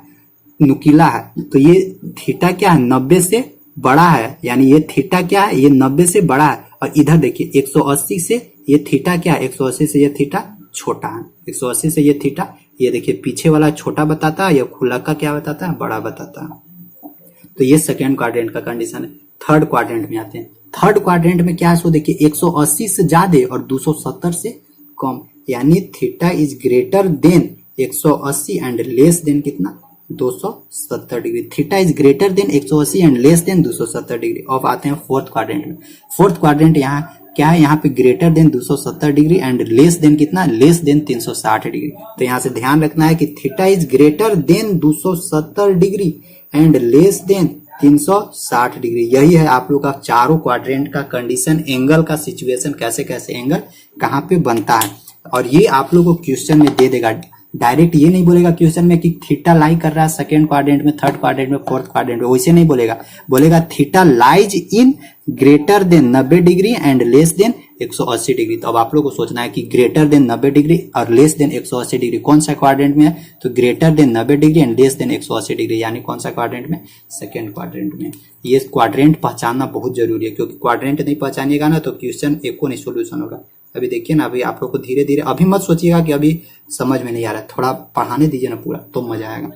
नुकीला है। तो ये थीटा क्या है, 90 से बड़ा है, यानी ये थीटा क्या है, ये 90 से बड़ा है। और इधर देखिए 180 से ये थीटा क्या है, 180 से ये थीटा छोटा है, 180 से ये थीटा, ये देखिए पीछे वाला छोटा बताता है, ये खुला का क्या बताता है, बड़ा बताता है। तो ये सेकेंड क्वाड्रेंट का कंडीशन है। थर्ड क्वाड्रेंट में आते हैं। थर्ड क्वाड्रेंट में क्या है सो देखिए, 180 से ज्यादा और 270 से कम, यानी theta is greater than 180 and less than कितना, 270 degree. Theta is greater than 180 and less than 270 degree. अब आते हैं फोर्थ क्वाड्रेंट में। फोर्थ क्वाड्रेंट यहाँ क्या है, यहाँ पे greater than 270 degree and less than कितना, लेस देन 360 डिग्री। तो यहाँ से ध्यान रखना है कि theta is greater than 270 degree and less than 360 degree. यही है आप लोग का चारों क्वाड्रेंट का कंडीशन, एंगल का सिचुएशन, कैसे कैसे एंगल कहाँ पे बनता है। और ये आप लोग को क्वेश्चन में दे देगा, डायरेक्ट ये नहीं बोलेगा क्वेश्चन में कि थीटा लाई कर रहा है सेकेंड क्वाड्रेंट में, थर्ड क्वाड्रेंट में, फोर्थ क्वाड्रेंट में, वैसे नहीं बोलेगा। बोलेगा theta lies in greater than 90 degree and less than 180 degree. तो अब आप लोग को सोचना है कि ग्रेटर देन 90 डिग्री और लेस देन 180 डिग्री कौन सा क्वाड्रेंट में है, तो greater than 90 degree and less than 180 degree यानी कौन सा क्वाड्रेंट में, सेकेंड क्वाड्रेंट में। ये क्वाड्रेंट पहचानना बहुत जरूरी है, क्योंकि क्वाड्रेंट नहीं पहचानिएगा ना तो क्वेश्चन एको नहीं सोल्यूशन होगा। अभी देखिए ना, अभी आप लोग को धीरे धीरे, अभी मत सोचिएगा कि अभी समझ में नहीं आ रहा है, थोड़ा पढ़ाने दीजिए ना पूरा, तो मजा आएगा।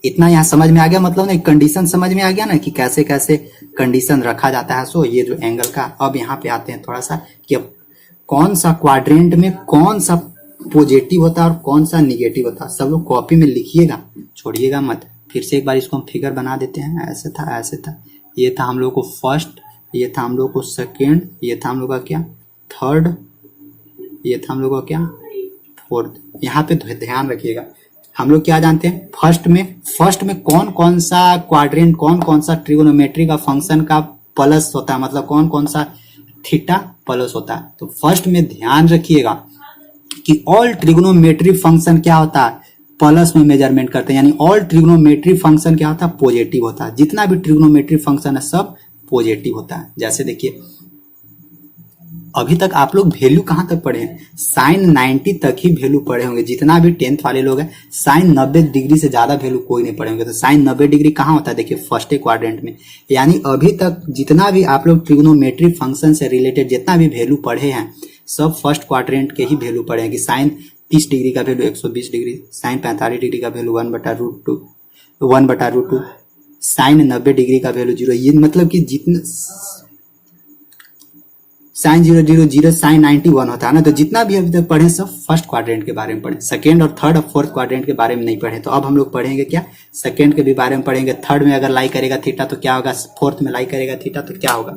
इतना यहाँ समझ में आ गया, मतलब ना कंडीशन समझ में आ गया ना कि कैसे कैसे कंडीशन रखा जाता है। सो ये जो एंगल का, अब यहाँ पे आते हैं थोड़ा सा कि अब कौन सा क्वाड्रेंट में कौन सा पॉजिटिव होता है और कौन सा निगेटिव होता है। सब लोग कॉपी में लिखिएगा, छोड़िएगा मत। फिर से एक बार इसको हम फिगर बना देते हैं। ऐसे था, ऐसे था, ये था हम लोग को फर्स्ट, ये था हम लोग को सेकेंड, ये था हम लोग का क्या थर्ड, ये था हम लोग का क्या फोर्थ। यहाँ पे ध्यान रखिएगा, हम लोग क्या जानते हैं, फर्स्ट में कौन कौन सा क्वाड्रेंट, कौन कौन सा ट्रिगोनोमेट्री का फंक्शन का प्लस होता है, मतलब कौन कौन सा थीटा प्लस होता है। तो फर्स्ट में ध्यान रखिएगा कि ऑल ट्रिगोनोमेट्री फंक्शन क्या होता है, प्लस में मेजरमेंट करते हैं, यानी ऑल ट्रिगोनोमेट्री फंक्शन क्या होता है, पॉजिटिव होता है। जितना भी ट्रिगोनोमेट्री फंक्शन है सब पॉजिटिव होता है। जैसे देखिए, अभी तक आप लोग वैल्यू कहां तक पढ़े हैं, साइन 90 तक ही वैल्यू पढ़े होंगे। जितना भी 10th वाले लोग हैं, साइन 90 डिग्री से ज्यादा वैल्यू कोई नहीं पढ़े होंगे। तो साइन 90 डिग्री कहां होता है, देखिए फर्स्ट क्वाड्रेंट में। यानी अभी तक जितना भी आप लोग ट्रिगोनोमेट्री फंक्शन से रिलेटेड जितना भी वैल्यू पढ़े हैं, सब फर्स्ट क्वाड्रेंट के ही वैल्यू पढ़े हैं। कि साइन 30 डिग्री का वैल्यू 120 डिग्री, साइन 45 डिग्री का वैल्यू 1/√2, साइन 90 डिग्री का वैल्यू 0। ये मतलब कि जितना साइन 0 0 0 साइन 91 होता है ना। तो जितना भी अभी तक पढ़े सब फर्स्ट क्वाड्रेंट के बारे में पढ़े, सेकेंड और थर्ड और फोर्थ क्वाड्रेंट के बारे में नहीं पढ़े। तो अब हम लोग पढ़ेंगे क्या, सेकेंड के भी बारे में पढ़ेंगे। थर्ड में अगर लाई करेगा थीटा तो क्या होगा, फोर्थ में लाई करेगा थीटा तो क्या होगा।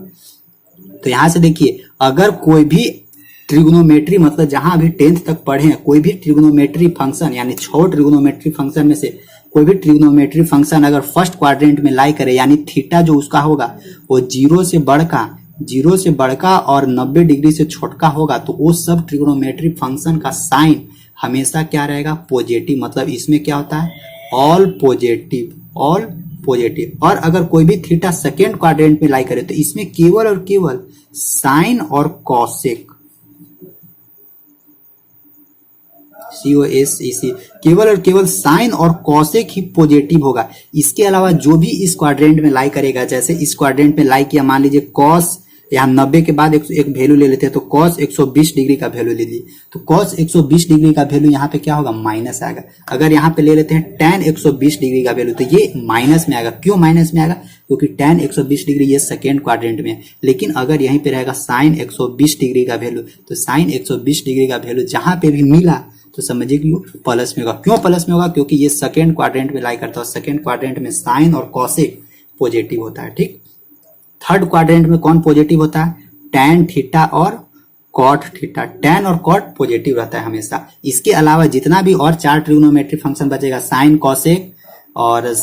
तो यहां से देखिए, अगर कोई भी ट्रिगोनोमेट्री, मतलब जहां भी 10th तक पढ़े हैं, कोई भी ट्रिगोनोमेट्री फंक्शन, यानी 6 ट्रिगोनोमेट्री फंक्शन में से कोई भी ट्रिगोनोमेट्री फंक्शन अगर फर्स्ट क्वाड्रेंट में लाई करे, यानी थीटा जो उसका होगा वो 0 से बढ़का और 90 डिग्री से छोटका होगा, तो वो सब ट्रिगोनोमेट्री फंक्शन का साइन हमेशा क्या रहेगा, पॉजिटिव। मतलब इसमें क्या होता है, ऑल पॉजिटिव। और अगर कोई भी थीटा सेकेंड क्वाड्रेंट में लाई करे तो इसमें केवल और केवल साइन और कॉसेक, COSEC, केवल और केवल साइन और कॉसेक ही पॉजिटिव होगा। इसके अलावा जो भी इस क्वाड्रेंट में लाई करेगा, जैसे इस क्वाड्रेंट में लाई किया, मान लीजिए कॉस, यहाँ 90 के बाद एक वैल्यू ले लेते हैं, तो कॉस 120 डिग्री का वैल्यू ले लीजिए। तो कॉस 120 डिग्री का वैल्यू यहाँ पे क्या होगा, माइनस आएगा। अगर यहाँ पे ले लेते हैं tan 120 डिग्री का वैल्यू, तो ये माइनस में आएगा। क्यों माइनस में आएगा, क्योंकि tan 120 डिग्री ये सेकेंड क्वाड्रेंट में है। लेकिन अगर यहीं पे रहेगा साइन 120 डिग्री का वैल्यू, तो साइन 120 डिग्री का वैल्यू जहां पे भी मिला तो समझिए कि वो प्लस में होगा। क्यों प्लस में होगा, क्योंकि ये सेकेंड क्वाड्रेंट में लाई करता है। सेकेंड क्वाड्रेंट में साइन और कॉसेक पॉजिटिव होता है, ठीक। थर्ड क्वाड्रेंट में कौन पॉजिटिव होता है, टैन थीटा और कॉट थीटा। टैन और कॉट पॉजिटिव रहता है हमेशा। इसके अलावा जितना भी और 4 ट्रिग्नोमेट्री फंक्शन बचेगा, साइन कॉसेक और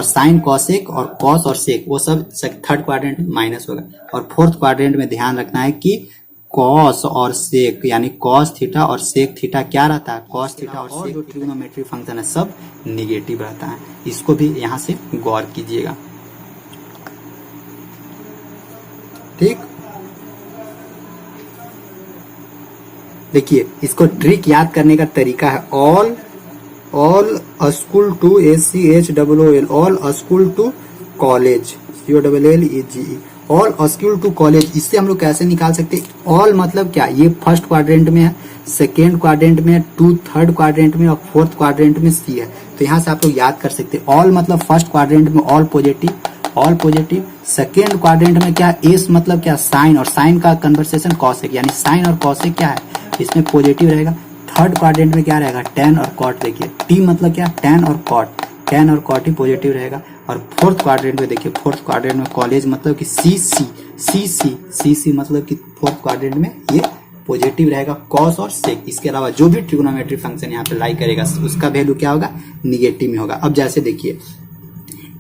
साइन कॉसेक और कॉस और सेक, वो सब थर्ड क्वाड्रेंट में माइनस होगा। और फोर्थ क्वाड्रेंट में ध्यान रखना है कि कॉस और सेक, यानी कॉस थीटा और सेक थीटा क्या रहता है, कॉस थीटा और सेक जो ट्रिग्नोमेट्री फंक्शन है सब निगेटिव रहता है। इसको भी यहां से गौर कीजिएगा, ठीक। देखिए इसको ट्रिक याद करने का तरीका है, all school to SCHOOL, all school to college, COLLEGE, all school to college. इससे हम लोग कैसे निकाल सकते हैं, ऑल मतलब क्या, ये फर्स्ट क्वाड्रेंट में है, सेकेंड क्वाड्रेंट में, टू थर्ड क्वाड्रेंट में और फोर्थ क्वाड्रेंट में सी है। तो यहाँ से आप लोग याद कर सकते हैं, ऑल मतलब फर्स्ट क्वाड्रेंट में ऑल पॉजिटिव, सेकेंड क्वाड्रेंट में क्या, एस मतलब क्या, साइन, और साइन का कन्वर्सेशन कॉसेक, यानी साइन और कॉसेक क्या है, इसमें पॉजिटिव रहेगा। थर्ड क्वाड्रेंट में क्या रहेगा, टेन और कॉट। देखिए टी मतलब क्या, टेन और कॉट ही पॉजिटिव रहेगा। और फोर्थ क्वाड्रेंट में देखिए, फोर्थ क्वाड्रेंट में कॉलेज मतलब कि सी मतलब कि फोर्थ क्वाड्रेंट में ये पॉजिटिव रहेगा, कॉस और सेक। इसके अलावा जो भी ट्रिग्नोमेट्री फंक्शन यहाँ पे लाई करेगा उसका वैल्यू क्या होगा, निगेटिव में होगा। अब जैसे देखिए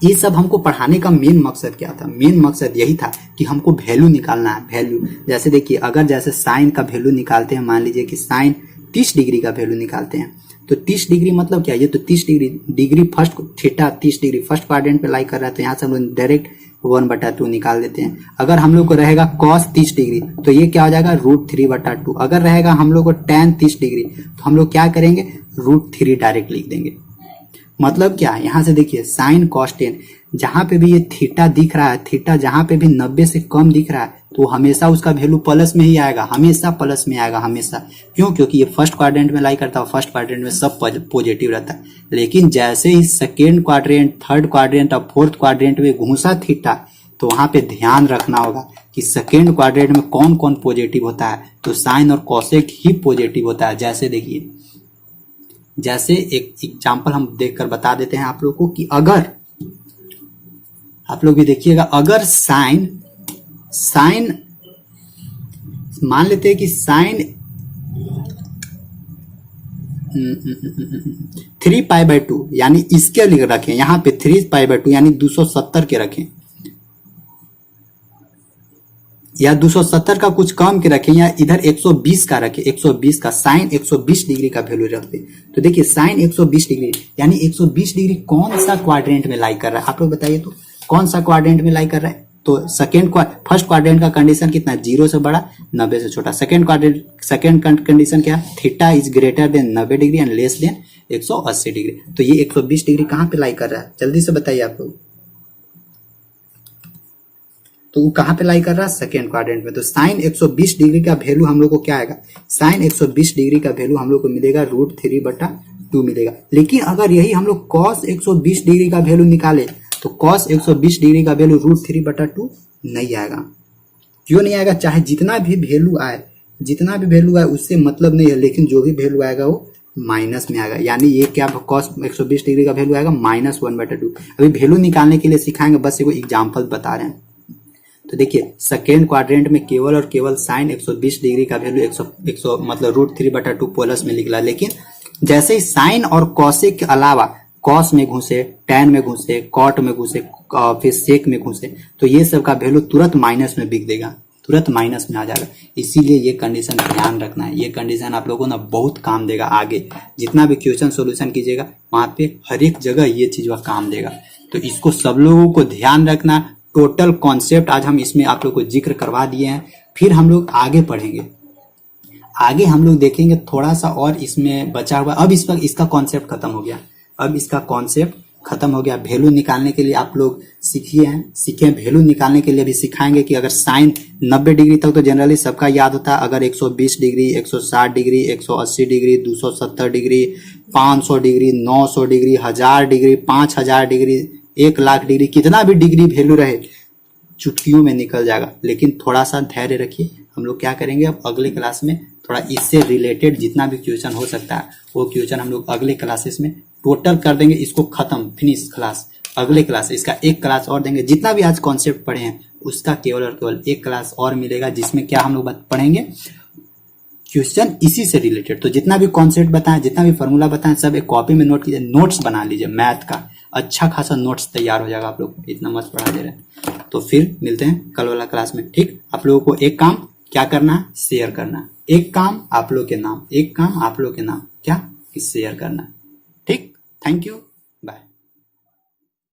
ये सब हमको पढ़ाने का मेन मकसद क्या था, मेन मकसद यही था कि हमको वैल्यू निकालना है, वैल्यू। जैसे देखिए अगर जैसे साइन का वैल्यू निकालते हैं, मान लीजिए कि साइन 30 डिग्री का वैल्यू निकालते हैं, तो 30 डिग्री मतलब क्या, ये तो 30 degree first theta 30 degree first quadrant पे लाई कर रहा है, तो यहाँ से हम लोग डायरेक्ट 1/2 निकाल देते हैं। अगर हम लोग को रहेगा cos 30 डिग्री तो ये क्या हो जाएगा, √3/2। अगर रहेगा हम लोग को tan 30 डिग्री तो हम लोग क्या करेंगे, √3 डायरेक्ट लिख देंगे। मतलब क्या, यहाँ से देखिए साइन cos 10, जहां पे भी ये थीटा दिख रहा है, थीटा जहां पे भी 90 से कम दिख रहा है तो हमेशा उसका वैल्यू प्लस में ही आएगा, हमेशा प्लस में आएगा, हमेशा। क्यों? क्योंकि ये फर्स्ट क्वाड्रेंट में लाई करता है, फर्स्ट क्वाड्रेंट में सब पॉजिटिव रहता है। लेकिन जैसे ही सेकेंड क्वाड्रेंट, थर्ड क्वाड्रेंट और फोर्थ क्वाड्रेंट में घूसा थीटा, तो वहां पे ध्यान रखना होगा कि सेकेंड क्वाड्रेंट में कौन कौन पॉजिटिव होता है, तो साइन और कॉसेक ही पॉजिटिव होता है। जैसे देखिए, जैसे एक एग्जाम्पल हम देखकर बता देते हैं आप लोग को कि अगर आप लोग भी देखिएगा, अगर साइन मान लेते हैं कि साइन 3π/2 यानी इसके लिए रखें, यहाँ पे 3π/2 यानी 270 के रखें, या 270 का कुछ कम के रखें, या इधर 120 का रखें, 120 का साइन 120 डिग्री का वैल्यू रखते। तो देखिए साइन 120 डिग्री यानी 120 डिग्री कौन सा क्वाड्रेंट में लाई कर रहा है, आप लोग बताइए तो कौन सा क्वाड्रेंट में लाई कर रहा है। तो फर्स्ट क्वाड्रेंट का कंडीशन कितना, 0 से बड़ा 90 से छोटा। सेकेंड कंडीशन क्या, theta is greater than 90 degree and less than 180 degree. तो ये 120 डिग्री कहां पे लाई कर रहा है, जल्दी से बताइए आप लोग। तो वो कहां पे लाई कर रहा है, सेकेंड क्वाड्रेंट में। तो साइन 120 डिग्री का वैल्यू हम लोग को क्या आएगा, साइन 120 डिग्री का वैल्यू हम लोग को मिलेगा √3/2 मिलेगा। लेकिन अगर यही हम लोग कॉस 120 डिग्री का वैल्यू निकाले, तो कॉस 120 डिग्री का वैल्यू √3/2 नहीं आएगा। क्यों नहीं आएगा, चाहे जितना भी वैल्यू आए उससे मतलब नहीं है, लेकिन जो भी वैल्यू आएगा वो माइनस में आएगा। यानी ये क्या, कॉस 120 डिग्री का वैल्यू आएगा -1/2। अभी वैल्यू निकालने के लिए सिखाएंगे, बस एगो एग्जाम्पल बता रहे हैं। तो देखिए सेकेंड क्वाड्रेंट में केवल और केवल साइन 120 डिग्री का वैल्यू 100 मतलब √3/2 प्लस में निकला। लेकिन जैसे ही साइन और कॉसेक के अलावा कॉस में घुसे, टैन में घुसे, कॉट में घुसे, फिर सेक में घुसे, तो ये सब का वैल्यू तुरंत माइनस में बिक देगा, तुरंत माइनस में आ जाएगा। इसीलिए ये कंडीशन ध्यान रखना है। ये कंडीशन आप लोगों को ना बहुत काम देगा आगे, जितना भी क्वेश्चन सोल्यूशन कीजिएगा वहां पे हर एक जगह ये चीज वह काम देगा। तो इसको सब लोगों को ध्यान रखना। टोटल कॉन्सेप्ट आज हम इसमें आप लोग को जिक्र करवा दिए हैं। फिर हम लोग आगे पढ़ेंगे, आगे हम लोग देखेंगे थोड़ा सा और इसमें बचा हुआ। अब इस वक्त इसका कॉन्सेप्ट खत्म हो गया, अब इसका कॉन्सेप्ट खत्म हो गया। वैल्यू निकालने के लिए आप लोग सीखे वैल्यू निकालने के लिए भी सिखाएंगे कि अगर साइन 90 डिग्री तक तो जनरली सबका याद होता है। अगर 120 degree, 160 degree, 180 degree, 270 degree, 500 degree, 900 degree, 1000 degree, 5000 degree, 1,00,000 degree, कितना भी डिग्री वैल्यू रहे चुटकियों में निकल जाएगा। लेकिन थोड़ा सा धैर्य रखिए, हम लोग क्या करेंगे अब अगले क्लास में थोड़ा इससे रिलेटेड जितना भी क्वेश्चन हो सकता है वो क्वेश्चन हम लोग अगले क्लासेस में टोटल कर देंगे। इसको खत्म, फिनिश क्लास। अगले क्लास इसका एक क्लास और देंगे। जितना भी आज कॉन्सेप्ट पढ़े हैं उसका केवल और केवल एक क्लास और मिलेगा, जिसमें क्या हम लोग पढ़ेंगे क्वेश्चन इसी से रिलेटेड। तो जितना भी कॉन्सेप्ट बताएं, जितना भी फॉर्मूला बताएं, सब एक कॉपी में नोट कीजिए, नोट्स बना लीजिए। मैथ का अच्छा खासा नोट्स तैयार हो जाएगा आप लोग को, इतना मस्त पढ़ा दे रहे हैं। तो फिर मिलते हैं कल वाला क्लास में, ठीक। आप लोगों को एक काम क्या करना है, शेयर करना। एक काम आप लोग के नाम, एक काम आप लोग के नाम, क्या, शेयर करना, ठीक। Thank you, bye.